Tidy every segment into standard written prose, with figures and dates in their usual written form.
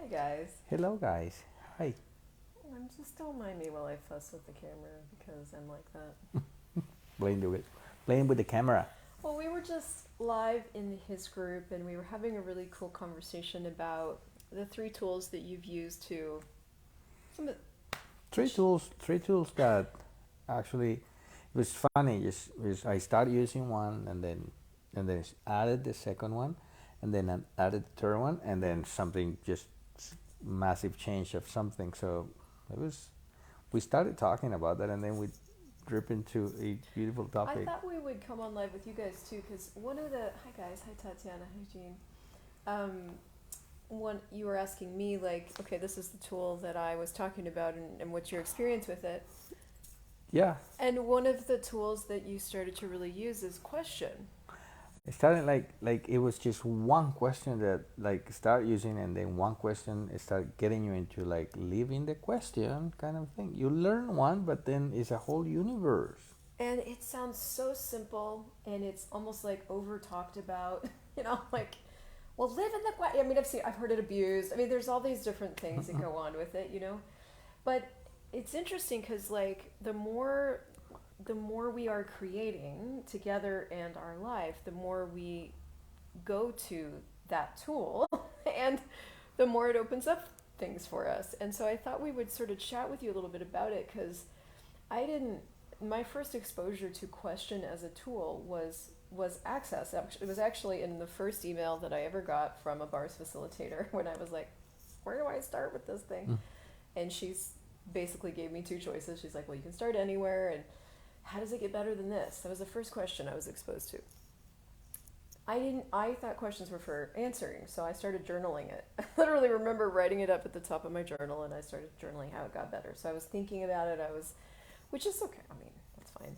Hi guys. Hello, guys. Hi. Just don't mind me while I fuss with the camera because I'm like that. Playing with, playing with the camera. Well, we were just live in his group and we were having a really cool conversation about the three tools that you've used to some of Three tools that actually it was funny. Just I started using one, and then added the second one, and then I added the third one, and then something just massive change of something. So it was we started talking about that, and then we drip into a beautiful I topic. thought we would come on live with you guys too because one of the hi guys, hi Tatiana, hi Jean. Um, one you were asking me like, okay, this is the tool that I was talking about and what's your experience with it? Yeah, And one of the tools that you started to really use is question. it started like it was just one question that like start using, and then one question start getting you into like living the question kind of thing. You learn one, but then it's a whole universe. And it sounds so simple and it's almost like over talked about, like, well, live in the I mean, I've heard it abused. I mean, there's all these different things that go on with it. But it's interesting because like the more we are creating together and our life, the more we go to that tool and the more it opens up things for us. And so I thought we would sort of chat with you a little bit about it because I didn't. My first exposure to question as a tool was Access. It was actually in the first email that I ever got from a bars facilitator when I was like, "Where do I start with this thing?" Mm. And she's basically gave me two choices. She's like, "Well, you can start anywhere, and how does it get better than this?" That was the first question I was exposed to. I didn't. I thought questions were for answering, so I started journaling it. I literally remember writing it up at the top of my journal, and I started journaling how it got better. So I was thinking about it. Which is okay. I mean, that's fine.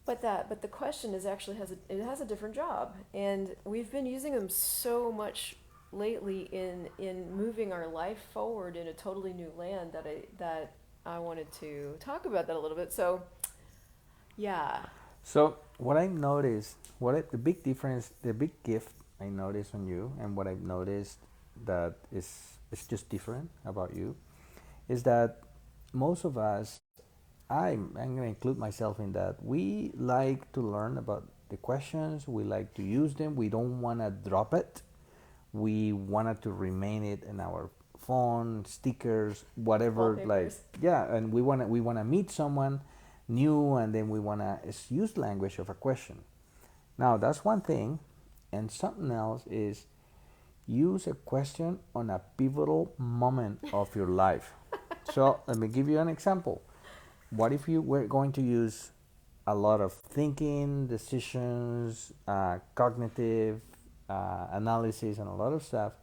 But the question is actually has a different job, and we've been using them so much lately in moving our life forward in a totally new land that I wanted to talk about that a little bit. So yeah, So what I noticed, the big difference, the big gift I noticed on you, and what I've noticed that is just different about you, is that most of us, I'm going to include myself in that. We like to learn about the questions. We like to use them. We don't want to drop it. We wanted to remain it in our phone, stickers, whatever. Like wallpapers. yeah, and we want to meet someone new, and then we want to use language of a question. Now that's one thing, and something else is use a question on a pivotal moment of your life. So let me give you an example. What if you were going to use a lot of thinking, decisions, cognitive analysis, and a lot of stuff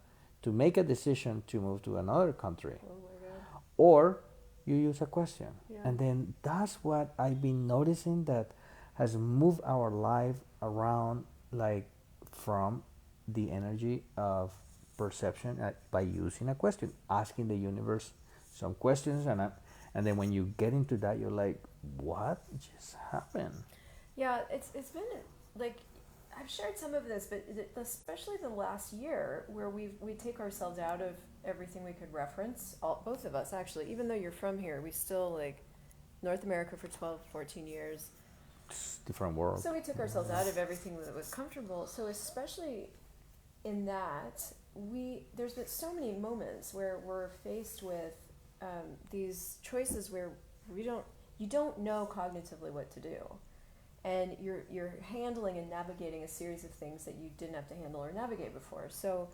to make a decision to move to another country? Oh my god. Or you use a question. Yeah. And then that's what I've been noticing that has moved our life around, like from the energy of perception by using a question, asking the universe some questions, and then when you get into that, you're like, what just happened? Yeah, it's been like I've shared some of this, but especially the last year where we take ourselves out of everything we could reference. Both of us actually, even though you're from here, we still like North America for 12, 14 years. It's different world. So we took ourselves out of everything that was comfortable. So especially in that, there's been so many moments where we're faced with these choices where we don't you don't know cognitively what to do, and you're handling and navigating a series of things that you didn't have to handle or navigate before. So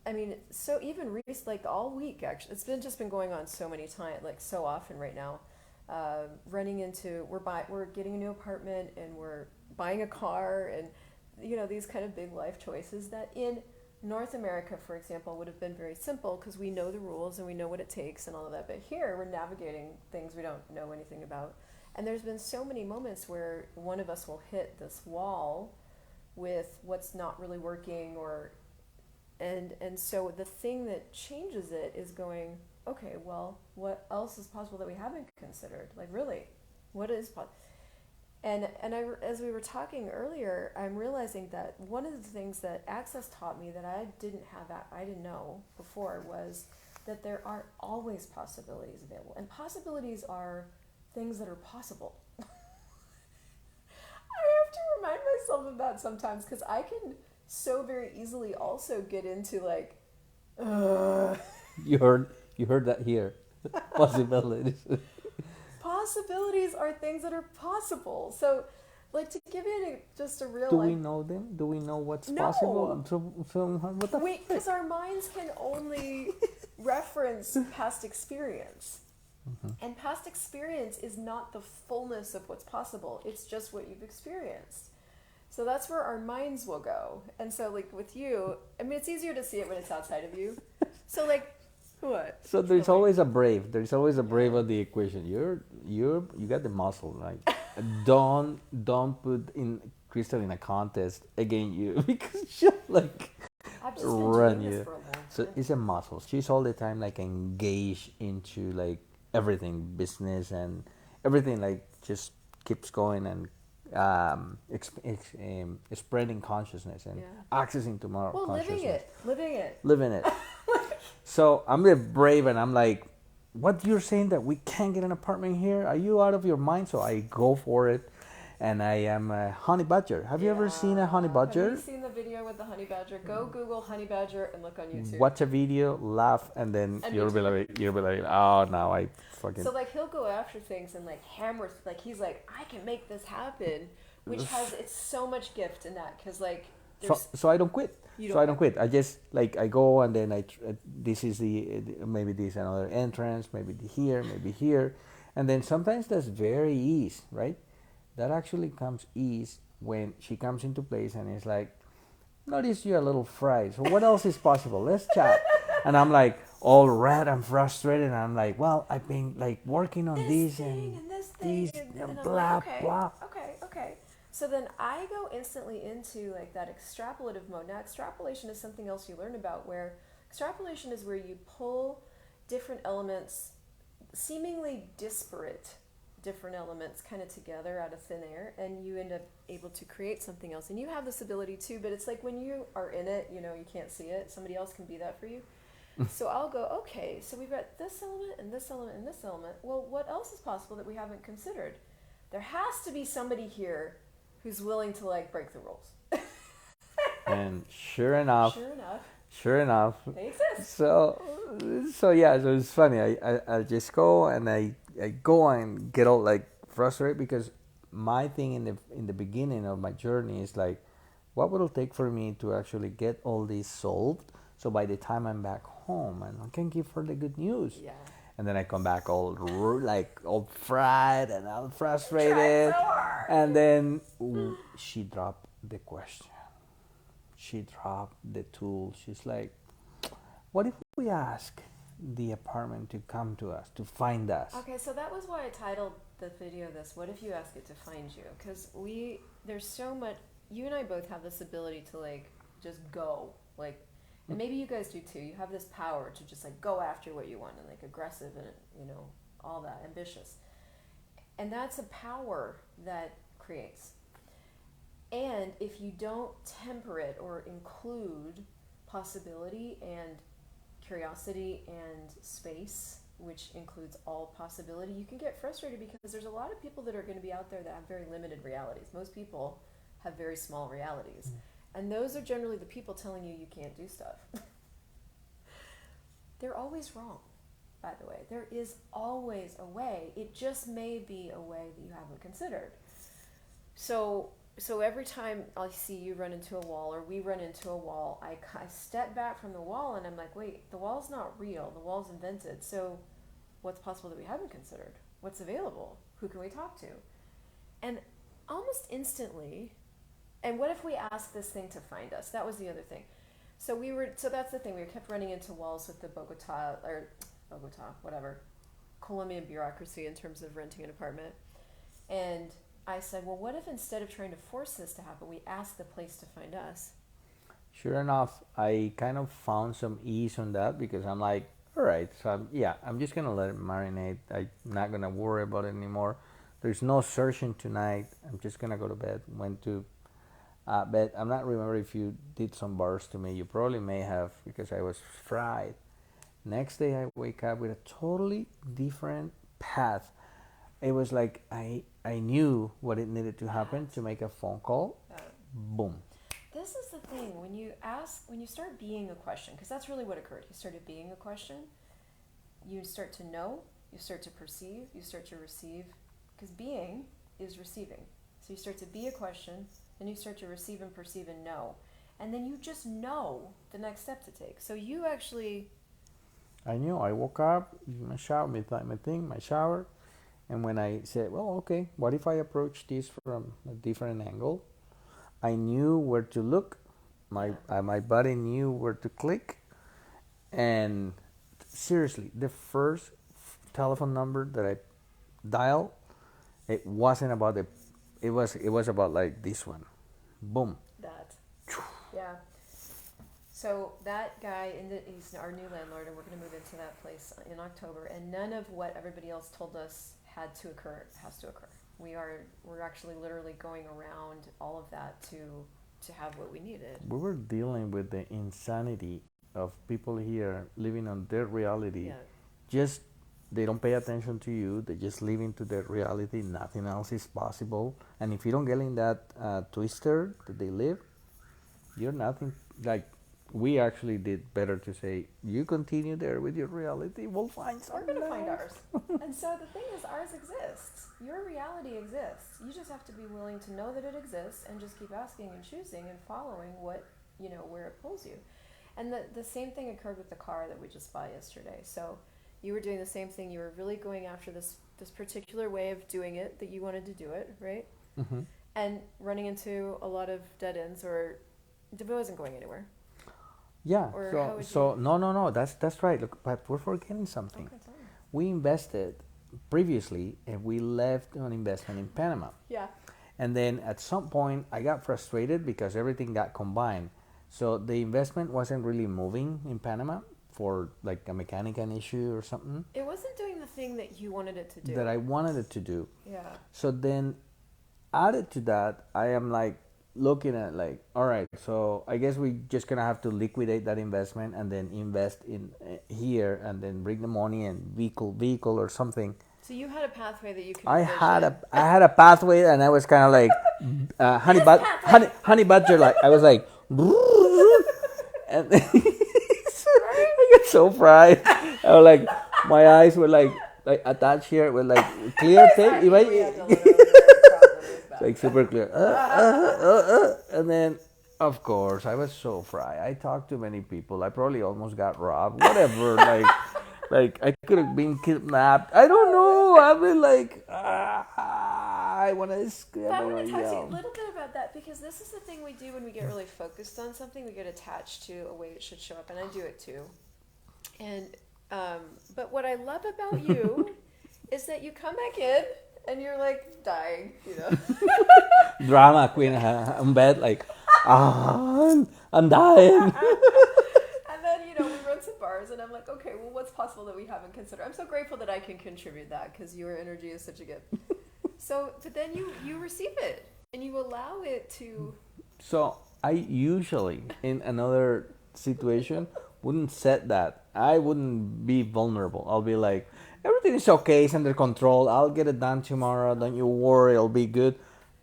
I mean, so even like all week actually, just been going on so many times, like so often right now. Running into we're getting a new apartment and we're buying a car and these kind of big life choices that in North America, for example, would have been very simple because we know the rules and we know what it takes and all of that. But here we're navigating things we don't know anything about. And there's been so many moments where one of us will hit this wall with what's not really working and so the thing that changes it is going, okay, well, what else is possible that we haven't considered? Like really, what is possible? As we were talking earlier, I'm realizing that one of the things that Access taught me that I didn't know before was that there are always possibilities available, and possibilities are things that are possible. I have to remind myself of that sometimes because I can so very easily also get into like, You heard that here. Possibilities. possibilities are things that are possible. So, like to give you just a real Do like, we know them? Do we know what's No. possible? So what the wait, because our minds can only reference past experience. And past experience is not the fullness of what's possible. It's just what you've experienced. So that's where our minds will go. And so like with you, I mean, it's easier to see it when it's outside of you. So like, what? So there's always a brave. There's always a brave of the equation. You got the muscle. Like don't put in Crystal in a contest against you because she'll like I've just been run doing this you. for a long time. So it's a muscle. She's all the time like engaged into like everything, business and everything. Like just keeps going and spreading consciousness and accessing tomorrow Well, consciousness. living it. So I'm the brave, and I'm like, what, you're saying that we can't get an apartment here? Are you out of your mind? So I go for it, and I am a honey badger. Have you ever seen a honey badger? Have you seen the video with the honey badger? Go Google honey badger and look on YouTube. Watch a video, laugh, and then you'll be like, oh, now I fucking. So like he'll go after things and like hammer, like he's like, I can make this happen, which has it's so much gift in that because like. So I don't quit. I don't quit. I just like I go and then this is maybe this another entrance, maybe here, and then sometimes that's very ease, right? That actually comes ease when she comes into place and it's like, notice you're a little fried. So what else is possible? Let's chat. And I'm like all red and frustrated. And I'm like, well, I've been like working on this and blah blah. Okay. So then I go instantly into like that extrapolative mode. Now extrapolation is something else you learn about, where extrapolation is where you pull different elements, seemingly disparate different elements kind of together out of thin air, and you end up able to create something else. And you have this ability too, but it's like when you are in it, you can't see it. Somebody else can be that for you. So I'll go, okay, so we've got this element and this element and this element. Well, what else is possible that we haven't considered? There has to be somebody here who's willing to like break the rules. And sure enough, they exist. So yeah, so it's funny. I just go and I go and get all like frustrated because my thing in the beginning of my journey is like, what will it take for me to actually get all this solved? So by the time I'm back home and I can give her the good news. Yeah. And then I come back all fried and all frustrated. So hard. And then she dropped the question. She dropped the tool. She's like, what if we ask the apartment to come to us, to find us? Okay, so that was why I titled the video this, what if you ask it to find you? Because there's so much, you and I both have this ability to like, just go, like, and maybe you guys do too. You have this power to just like go after what you want and like aggressive and all that, ambitious. And that's a power that creates. And if you don't temper it or include possibility and curiosity and space, which includes all possibility, you can get frustrated because there's a lot of people that are going to be out there that have very limited realities. Most people have very small realities. And those are generally the people telling you can't do stuff. They're always wrong, by the way. There is always a way. It just may be a way that you haven't considered. So every time I see you run into a wall or we run into a wall, I step back from the wall and I'm like, wait, the wall's not real. The wall's invented. So what's possible that we haven't considered? What's available? Who can we talk to? And almost instantly, and what if we ask this thing to find us? That was the other thing. So that's the thing. We kept running into walls with the Bogota, whatever, Colombian bureaucracy in terms of renting an apartment. And I said, well, what if instead of trying to force this to happen, we ask the place to find us? Sure enough, I kind of found some ease on that because I'm like, all right, so I'm just going to let it marinate. I'm not going to worry about it anymore. There's no searching tonight. I'm just gonna go to bed. Went to bed. I'm not remember if you did some bars to me. You probably may have because I was fried. Next day I wake up with a totally different path. It was like I knew what it needed to happen to make a phone call. Boom. This is the thing, when you start being a question, because that's really what occurred. You started being a question, you start to know, you start to perceive, you start to receive, because being is receiving. So you start to be a question, then you start to receive and perceive and know. And then you just know the next step to take. So you actually... I knew. I woke up, my shower, my shower, and when I said, well, okay, what if I approach this from a different angle? I knew where to look. My body knew where to click. And seriously, the first telephone number that I dialed, it wasn't about it was about like this one. Boom. That. Yeah. So that guy, he's our new landlord, and we're going to move into that place in October. And none of what everybody else told us had to occur has to occur. We're actually literally going around all of that to have what we needed. We were dealing with the insanity of people here living on their reality. Yeah. Just they don't pay attention to you. They just live into their reality. Nothing else is possible. And if you don't get in that twister that they live, you're nothing. Like we actually did better to say, you continue there with your reality. We'll find something. We're going to find ours. And so the thing is, ours exists. Your reality exists. You just have to be willing to know that it exists and just keep asking and choosing and following what, where it pulls you. And the same thing occurred with the car that we just bought yesterday. So you were doing the same thing. You were really going after this particular way of doing it, that you wanted to do it, right? Mm-hmm. And running into a lot of dead ends, or it wasn't going anywhere. Yeah. Or No. That's right. Look, but we're forgetting something. Okay, sorry. We invested previously, and we left an investment in Panama. Yeah. And then at some point, I got frustrated because everything got combined. So the investment wasn't really moving in Panama for like a mechanical issue or something. It wasn't doing the thing that you wanted it to do. That I wanted it to do. Yeah. So then, added to that, I am like looking at like, all right, so I guess we just gonna have to liquidate that investment and then invest in here and then bring the money and vehicle or something. So you had a pathway that you could. I had a pathway, and I was kind of like honey badger, like I was like, and I got so fried. I was like, my eyes were like attached here with like clear tape. It's like super clear. And then, of course, I was so fried. I talked to many people. I probably almost got robbed. Whatever. like I could have been kidnapped. I don't know. I've been like, I want to scream. I want to talk to you a little bit about that, because this is the thing we do when we get really focused on something. We get attached to a way it should show up, and I do it too. And but what I love about you is that you come back in and you're like dying, Drama queen on bed, like, I'm dying. And then, we run some bars, and I'm like, okay, well, what's possible that we haven't considered? I'm so grateful that I can contribute that, because your energy is such a gift. So, but then you receive it, and you allow it to... So, I usually, in another situation, wouldn't set that. I wouldn't be vulnerable. I'll be like, everything is okay, it's under control, I'll get it done tomorrow, don't you worry, it'll be good.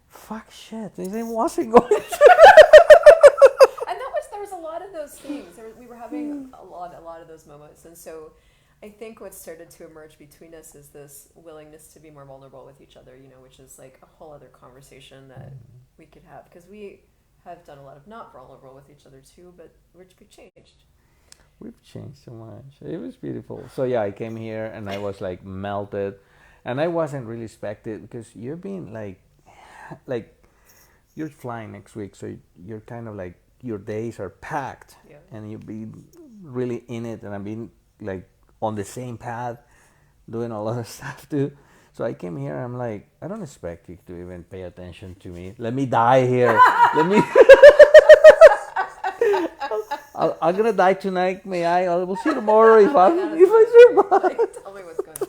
Fuck shit, it wasn't going to. And there was a lot of those things. We were having a lot of those moments. And so I think what started to emerge between us is this willingness to be more vulnerable with each other, which is like a whole other conversation that we could have. Because we have done a lot of not vulnerable with each other too, but we've changed. We've changed so much. It was beautiful. So yeah, I came here and I was like melted, and I wasn't really expected, because you're being like you're flying next week, so you're kind of like, your days are packed, yeah. And you've been really in it, and I've been like on the same path, doing a lot of stuff too. So I came here and I'm like, I don't expect you to even pay attention to me. Let me die here. I'm gonna die tonight. We'll see tomorrow if I survive. Like, tell me what's going on.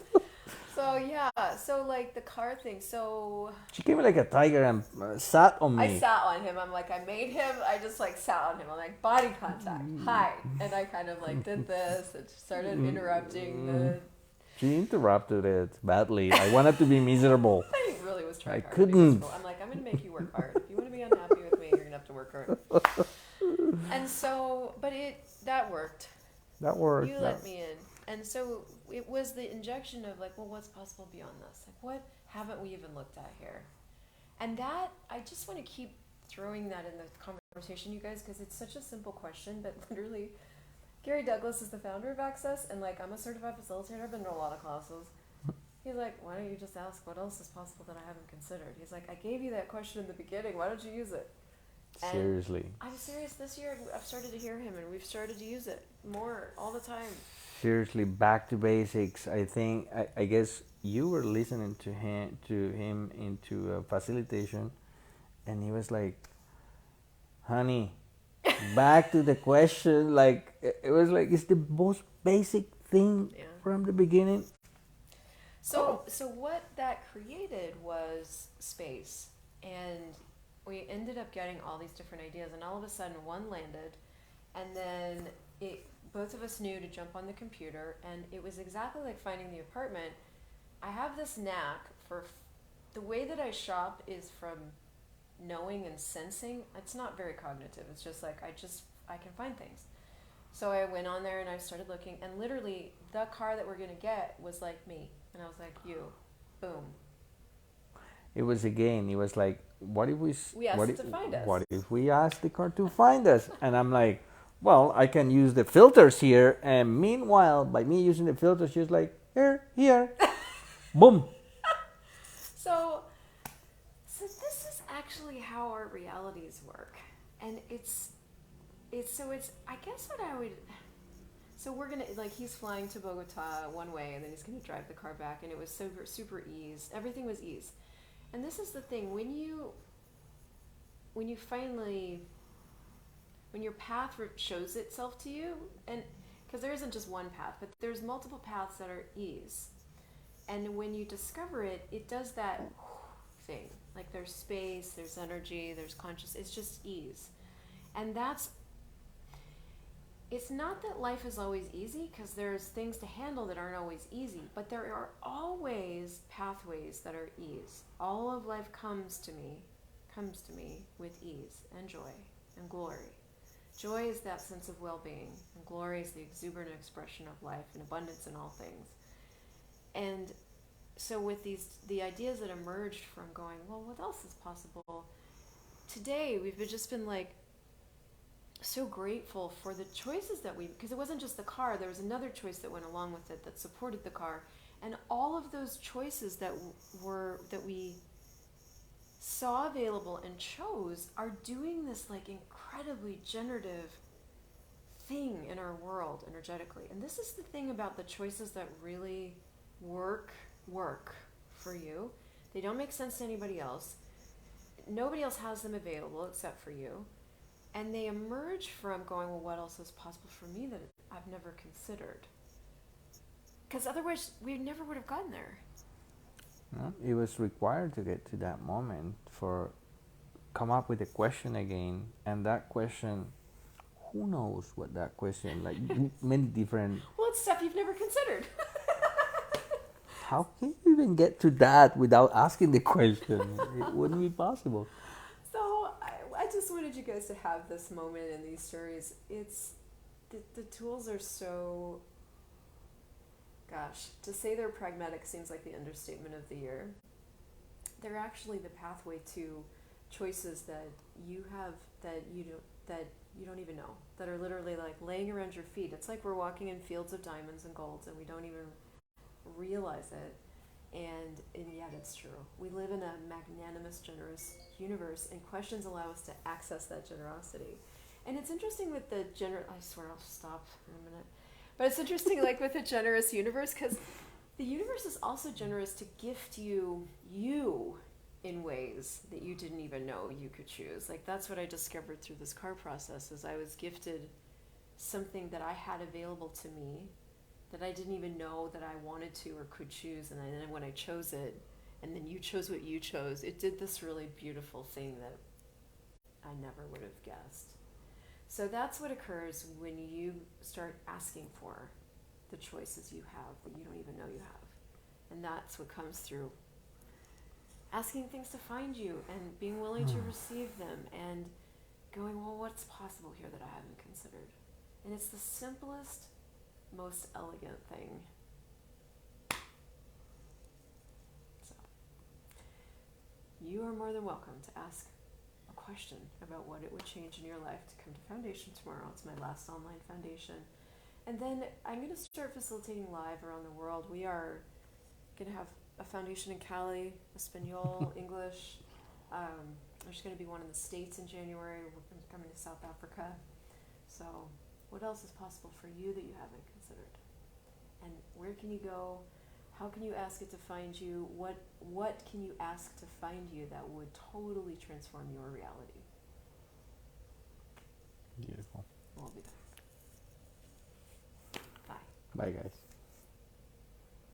So So yeah, so like the car thing. So She came like a tiger and sat on I me. sat on him. I'm like, I made him. I just like sat on him. I'm like, body contact. Hi, and I kind of like did this and started interrupting the. She interrupted it badly. I wanted to be miserable. He really was trying I hard to be couldn't. miserable. I'm like, I'm gonna make you work hard. If you want to be unhappy with me, you're gonna have to work hard. And so, but that worked. That worked. You let me in. And so it was the injection of like, well, what's possible beyond this? Like, what haven't we even looked at here? And that, I just want to keep throwing that in the conversation, you guys, because it's such a simple question, but literally, Gary Douglas is the founder of Access, and like, I'm a certified facilitator. I've been to a lot of classes. He's like, why don't you just ask what else is possible that I haven't considered? He's like, I gave you that question in the beginning. Why don't you use it? And Seriously. I'm serious. This year, I've started to hear him, and we've started to use it more all the time. Seriously, back to basics. I think I guess you were listening to him into facilitation, and he was like, "Honey, back to the question." Like it was like it's the most basic thing from the beginning. So what that created was space, and we ended up getting all these different ideas, and all of a sudden one landed, and then both of us knew to jump on the computer, and it was exactly like finding the apartment. I have this knack for the way that I shop is from knowing and sensing. It's not very cognitive. It's just like I can find things. So I went on there and I started looking, and literally the car that we're gonna get was like me, and I was like, you, boom. It was like, what if we asked it to find us? What if we asked the car to find us? And I'm like, well, I can use the filters here. And meanwhile, by me using the filters, she's like, here, boom. So this is actually how our realities work, and it's I guess what I would. So we're gonna he's flying to Bogota one way, and then he's gonna drive the car back, and it was super ease. Everything was ease, and this is the thing when you finally. When your path shows itself to you, and because there isn't just one path, but there's multiple paths that are ease, and when you discover it, it does that thing. Like there's space, there's energy, there's conscious. It's just ease, and it's not that life is always easy, because there's things to handle that aren't always easy, but there are always pathways that are ease. All of life comes to me with ease and joy and glory. Joy is that sense of well-being, and glory is the exuberant expression of life and abundance in all things. And so with the ideas that emerged from going, well, what else is possible? Today, we've just been like so grateful for the choices that because it wasn't just the car, there was another choice that went along with it that supported the car. And all of those choices that we saw available and chose are doing this like incredibly generative thing in our world energetically. And this is the thing about the choices that really work for you. They don't make sense to anybody else. Nobody else has them available except for you. And they emerge from going, well, what else is possible for me that I've never considered? Because otherwise we never would have gotten there. It was required to get to that moment for come up with a question again, and that question, who knows what that question, like many different. Well, it's stuff you've never considered. How can you even get to that without asking the question? It wouldn't be possible. So I just wanted you guys to have this moment in these stories. It's the tools are so. Gosh, to say they're pragmatic seems like the understatement of the year. They're actually the pathway to choices that you have that you don't even know, that are literally like laying around your feet. It's like we're walking in fields of diamonds and golds, and we don't even realize it. And yet it's true. We live in a magnanimous, generous universe, and questions allow us to access that generosity. And it's interesting with the I swear I'll stop in a minute. But it's interesting, like with a generous universe, because the universe is also generous to gift you in ways that you didn't even know you could choose. Like that's what I discovered through this car process, is I was gifted something that I had available to me that I didn't even know that I wanted to or could choose. And then when I chose it, and then you chose what you chose, it did this really beautiful thing that I never would have guessed. So that's what occurs when you start asking for the choices you have that you don't even know you have. And that's what comes through asking things to find you and being willing to receive them and going, well, what's possible here that I haven't considered? And it's the simplest, most elegant thing. So, you are more than welcome to ask a question about what it would change in your life to come to Foundation tomorrow. It's my last online foundation. And then I'm going to start facilitating live around the world. We are going to have a foundation in Cali, Espanol, English. There's going to be one in the States in January. We're coming to South Africa. So what else is possible for you that you haven't considered? And where can you go? How can you ask it to find you? What can you ask to find you that would totally transform your reality? Beautiful. We'll be back. Bye. Bye, guys.